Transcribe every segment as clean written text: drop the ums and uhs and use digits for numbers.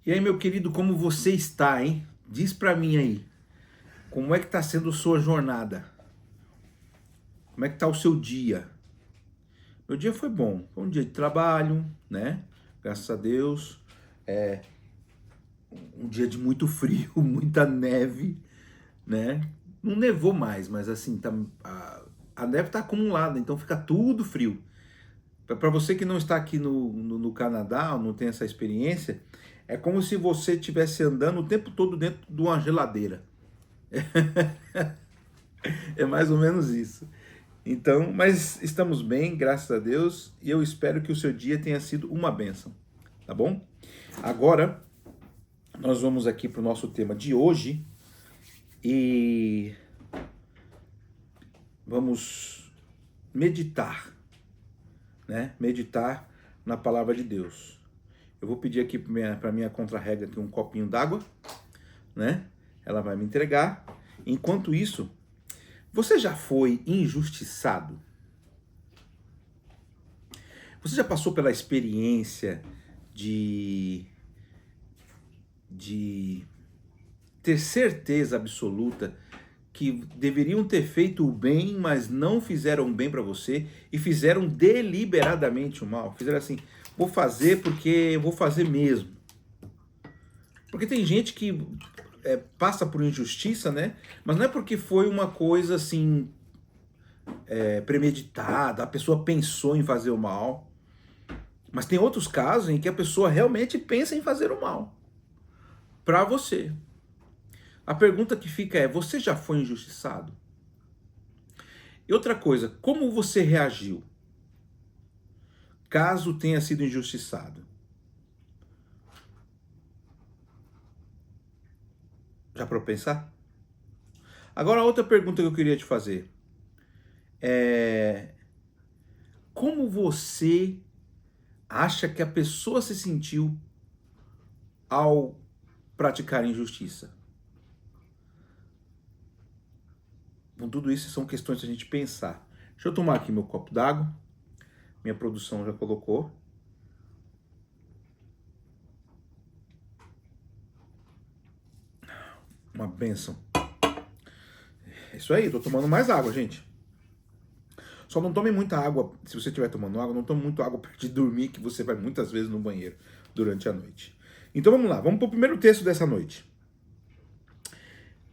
E aí, meu querido, como você está, hein? Diz pra mim aí, como é que tá sendo a sua jornada? Como é que tá o seu dia? Meu dia foi bom, foi um dia de trabalho, né? Graças a Deus. Um dia de muito frio, muita neve, né? Não nevou mais, mas assim, a neve tá acumulada, então fica tudo frio. Para você que não está aqui no Canadá, ou não tem essa experiência, é como se você estivesse andando o tempo todo dentro de uma geladeira. É mais ou menos isso. Então, mas estamos bem, graças a Deus, e eu espero que o seu dia tenha sido uma bênção, tá bom? Agora, nós vamos aqui para o nosso tema de hoje e vamos meditar, né? Meditar na palavra de Deus. Eu vou pedir aqui para minha contra-regra aqui um copinho d'água, né? Ela vai me entregar. Enquanto isso, você já foi injustiçado? Você já passou pela experiência de, de ter certeza absoluta que deveriam ter feito o bem, mas não fizeram o bem para você e fizeram deliberadamente o mal? Fizeram assim, vou fazer porque eu vou fazer mesmo. Porque tem gente que passa por injustiça, né? Mas não é porque foi uma coisa assim premeditada, a pessoa pensou em fazer o mal. Mas tem outros casos em que a pessoa realmente pensa em fazer o mal para você. A pergunta que fica é: você já foi injustiçado? E outra coisa, como você reagiu caso tenha sido injustiçado? Já para pensar? Agora, outra pergunta que eu queria te fazer é: como você acha que a pessoa se sentiu ao praticar injustiça? Com tudo isso são questões para a gente pensar. Deixa eu tomar aqui meu copo d'água. Minha produção já colocou. Uma benção. É isso aí, tô tomando mais água, gente. Só não tome muita água, se você estiver tomando água, não tome muita água para de dormir, que você vai muitas vezes no banheiro durante a noite. Então vamos lá, vamos para o primeiro texto dessa noite.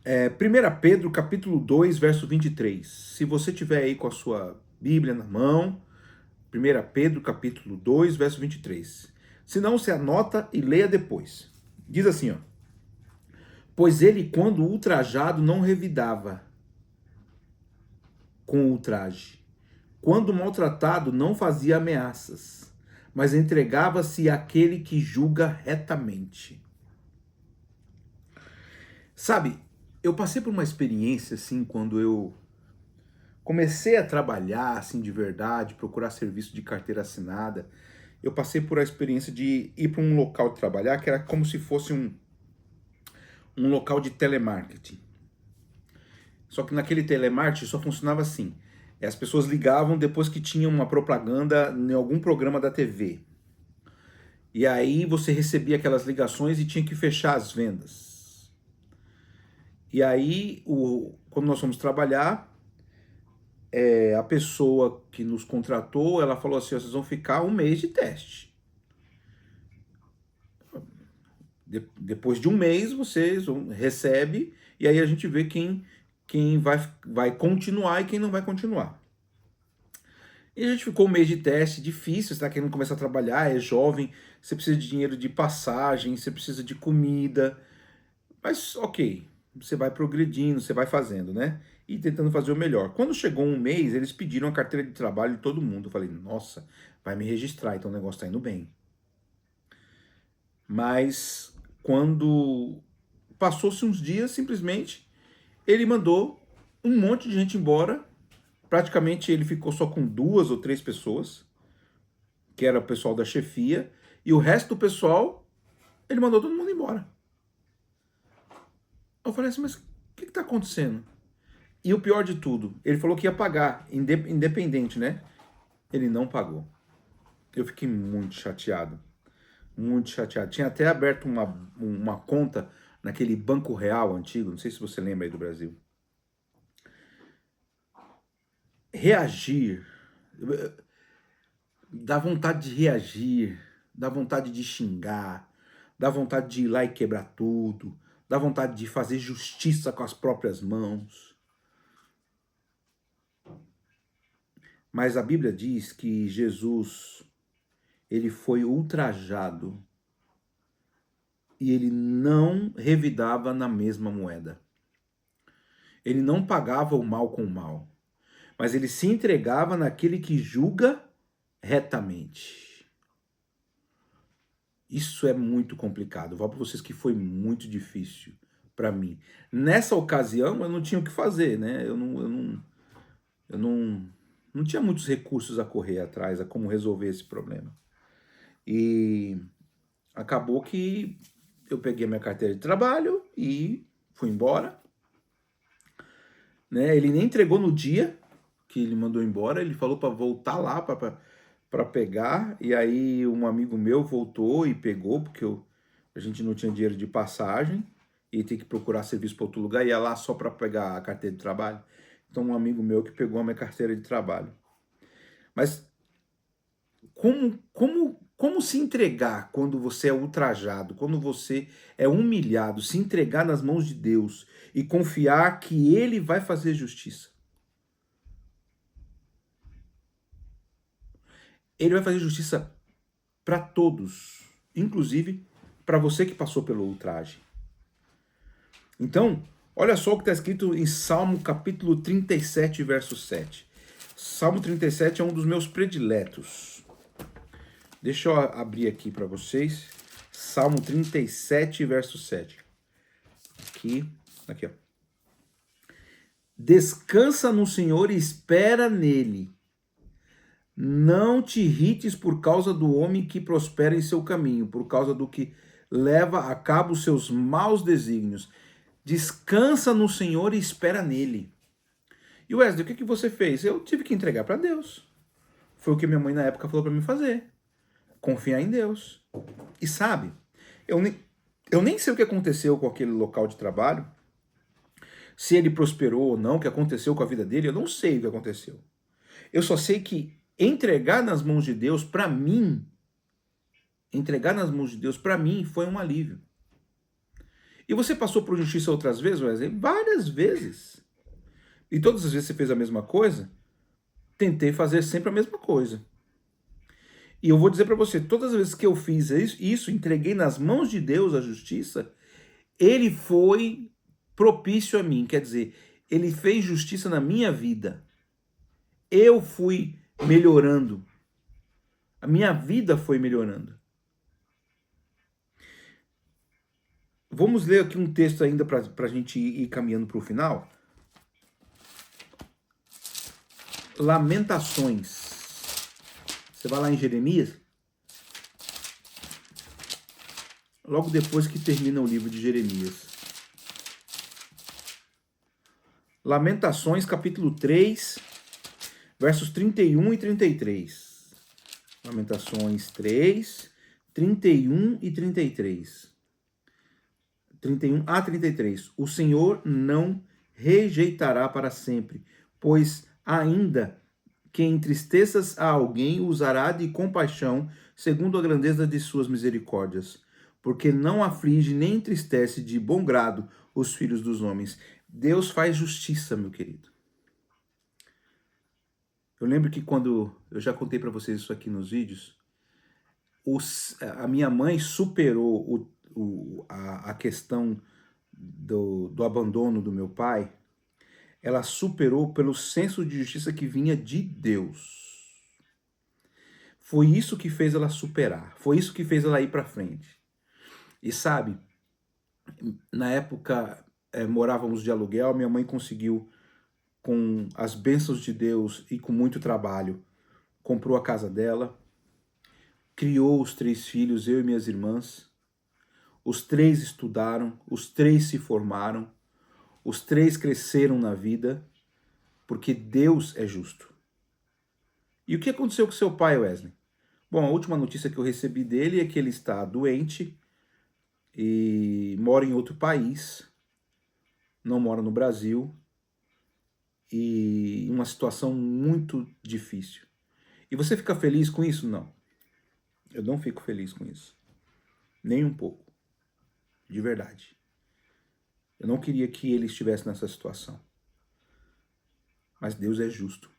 1 Pedro capítulo 2, verso 23. Se você tiver aí com a sua Bíblia na mão, 1 Pedro capítulo 2, verso 23. Se não, você anota e leia depois. Diz assim, ó: pois ele, quando ultrajado, não revidava com ultraje. Quando maltratado, não fazia ameaças, mas entregava-se àquele que julga retamente. Sabe, eu passei por uma experiência assim quando eu comecei a trabalhar assim de verdade, procurar serviço de carteira assinada. Eu passei por a experiência de ir para um local de trabalhar que era como se fosse um local de telemarketing. Só que naquele telemarketing só funcionava assim. As pessoas ligavam depois que tinha uma propaganda em algum programa da TV. E aí você recebia aquelas ligações e tinha que fechar as vendas. E aí, quando nós fomos trabalhar, a pessoa que nos contratou, ela falou assim: vocês vão ficar um mês de teste. Depois de um mês, vocês recebem, e aí a gente vê quem vai continuar e quem não vai continuar. E a gente ficou um mês de teste, difícil, você está querendo começar a trabalhar, é jovem, você precisa de dinheiro de passagem, você precisa de comida, mas ok, você vai progredindo, você vai fazendo, né? E tentando fazer o melhor. Quando chegou um mês, eles pediram a carteira de trabalho de todo mundo. Eu falei, nossa, vai me registrar, então o negócio tá indo bem. Mas quando passou-se uns dias, simplesmente, ele mandou um monte de gente embora. Praticamente ele ficou só com 2 ou 3 pessoas, que era o pessoal da chefia, e o resto do pessoal, ele mandou todo mundo embora. Eu falei assim, mas o que está acontecendo? E o pior de tudo, ele falou que ia pagar, independente, né? Ele não pagou. Eu fiquei muito chateado. muito chateado. Tinha até aberto uma conta naquele Banco Real antigo, não sei se você lembra aí do Brasil. Reagir, dá vontade de reagir, dá vontade de xingar, dá vontade de ir lá e quebrar tudo, dá vontade de fazer justiça com as próprias mãos. Mas a Bíblia diz que Jesus, ele foi ultrajado e ele não revidava na mesma moeda. Ele não pagava o mal com o mal, mas ele se entregava naquele que julga retamente. Isso é muito complicado. Eu falo para vocês que foi muito difícil para mim. Nessa ocasião eu não tinha o que fazer, né? Eu não tinha muitos recursos a correr atrás, a como resolver esse problema. E acabou que eu peguei minha carteira de trabalho e fui embora. Né? Ele nem entregou no dia que ele mandou embora, ele falou para voltar lá para pegar, e aí um amigo meu voltou e pegou, porque a gente não tinha dinheiro de passagem, e tem que procurar serviço para outro lugar, ia lá só para pegar a carteira de trabalho. Então um amigo meu que pegou a minha carteira de trabalho. Mas como se entregar quando você é ultrajado, quando você é humilhado, se entregar nas mãos de Deus e confiar que Ele vai fazer justiça? Ele vai fazer justiça para todos, inclusive para você que passou pelo ultraje. Então, olha só o que está escrito em Salmo capítulo 37, verso 7. Salmo 37 é um dos meus prediletos. Deixa eu abrir aqui para vocês. Salmo 37, verso 7. Aqui, ó. Descansa no Senhor e espera nele. Não te irrites por causa do homem que prospera em seu caminho, por causa do que leva a cabo os seus maus desígnios. Descansa no Senhor e espera nele. E Wesley, o que você fez? Eu tive que entregar para Deus. Foi o que minha mãe na época falou para mim fazer. Confiar em Deus. E sabe, eu nem sei o que aconteceu com aquele local de trabalho, se ele prosperou ou não, o que aconteceu com a vida dele, eu não sei o que aconteceu. Eu só sei que entregar nas mãos de Deus, para mim, foi um alívio. E você passou por justiça outras vezes, Wesley? Várias vezes. E todas as vezes você fez a mesma coisa? Tentei fazer sempre a mesma coisa. E eu vou dizer para você, todas as vezes que eu fiz isso, entreguei nas mãos de Deus a justiça, ele foi propício a mim, quer dizer, ele fez justiça na minha vida. Eu fui melhorando. A minha vida foi melhorando. Vamos ler aqui um texto ainda para a gente ir caminhando para o final. Lamentações. Você vai lá em Jeremias. Logo depois que termina o livro de Jeremias. Lamentações, capítulo 3, versos 31 e 33. Lamentações 3, 31 e 33. 31 a 33. O Senhor não rejeitará para sempre, pois ainda que entristeças a alguém, usará de compaixão, segundo a grandeza de suas misericórdias, porque não aflige nem entristece de bom grado os filhos dos homens. Deus faz justiça, meu querido. Eu lembro que quando eu já contei para vocês isso aqui nos vídeos, a minha mãe superou a questão do abandono do meu pai. Ela superou pelo senso de justiça que vinha de Deus. Foi isso que fez ela superar. Foi isso que fez ela ir para frente. E sabe, na época morávamos de aluguel, minha mãe conseguiu, com as bênçãos de Deus e com muito trabalho, comprou a casa dela, criou os 3 filhos, eu e minhas irmãs. Os 3 estudaram, os 3 se formaram, os 3 cresceram na vida, porque Deus é justo. E o que aconteceu com seu pai, Wesley? Bom, a última notícia que eu recebi dele é que ele está doente e mora em outro país, não mora no Brasil, e em uma situação muito difícil. E você fica feliz com isso? Não. Eu não fico feliz com isso. Nem um pouco. De verdade. Eu não queria que ele estivesse nessa situação. Mas Deus é justo.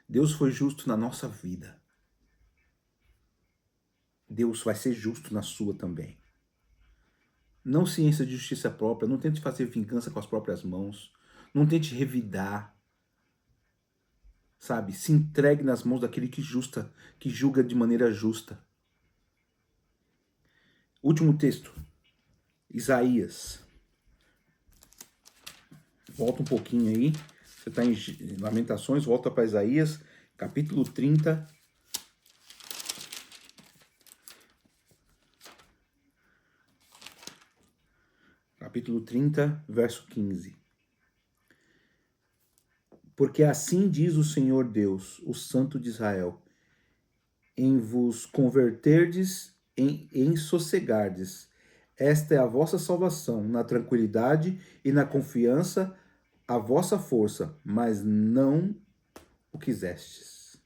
Deus foi justo na nossa vida. Deus vai ser justo na sua também. Não ciência de justiça própria, não tente fazer vingança com as próprias mãos, não tente revidar, sabe? Se entregue nas mãos daquele que julga de maneira justa. Último texto, Isaías. Volta um pouquinho aí, você está em Lamentações, volta para Isaías, capítulo 30. Capítulo 30, verso 15. Porque assim diz o Senhor Deus, o Santo de Israel, em vos converterdes, em sossegardes. Esta é a vossa salvação, na tranquilidade e na confiança, a vossa força, mas não o quisestes.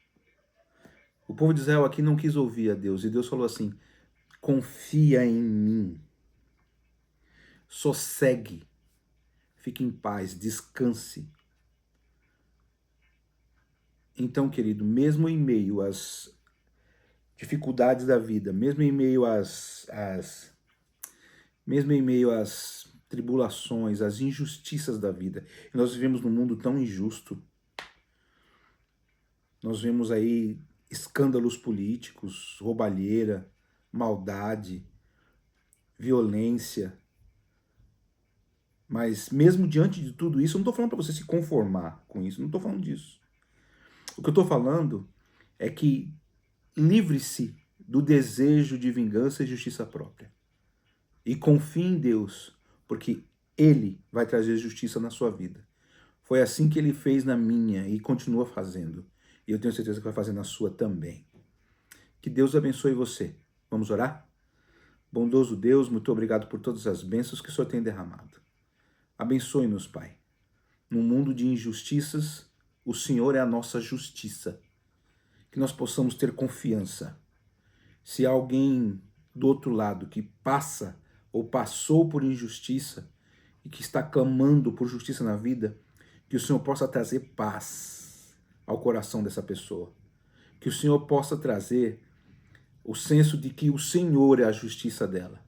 O povo de Israel aqui não quis ouvir a Deus, e Deus falou assim: confia em mim, sossegue, fique em paz, descanse. Então, querido, mesmo em meio às dificuldades da vida, mesmo em meio às tribulações, às injustiças da vida, e nós vivemos num mundo tão injusto. Nós vemos aí escândalos políticos, roubalheira, maldade, violência. Mas mesmo diante de tudo isso, eu não estou falando para você se conformar com isso, não estou falando disso. O que eu estou falando é que livre-se do desejo de vingança e justiça própria. E confie em Deus, porque Ele vai trazer justiça na sua vida. Foi assim que Ele fez na minha e continua fazendo. E eu tenho certeza que vai fazer na sua também. Que Deus abençoe você. Vamos orar? Bondoso Deus, muito obrigado por todas as bênçãos que o Senhor tem derramado. Abençoe-nos, Pai. Num mundo de injustiças, o Senhor é a nossa justiça. Que nós possamos ter confiança. Se há alguém do outro lado que passa ou passou por injustiça e que está clamando por justiça na vida, que o Senhor possa trazer paz ao coração dessa pessoa. Que o Senhor possa trazer o senso de que o Senhor é a justiça dela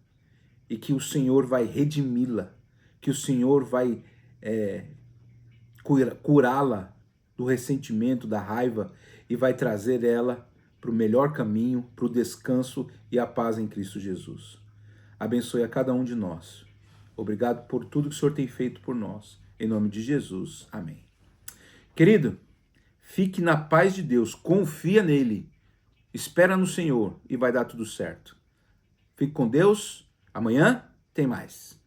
e que o Senhor vai redimi-la, que o Senhor vai curá-la do ressentimento, da raiva e vai trazer ela para o melhor caminho, para o descanso e a paz em Cristo Jesus. Abençoe a cada um de nós. Obrigado por tudo que o Senhor tem feito por nós. Em nome de Jesus. Amém. Querido, fique na paz de Deus, confia nele, espera no Senhor e vai dar tudo certo. Fique com Deus. Amanhã tem mais.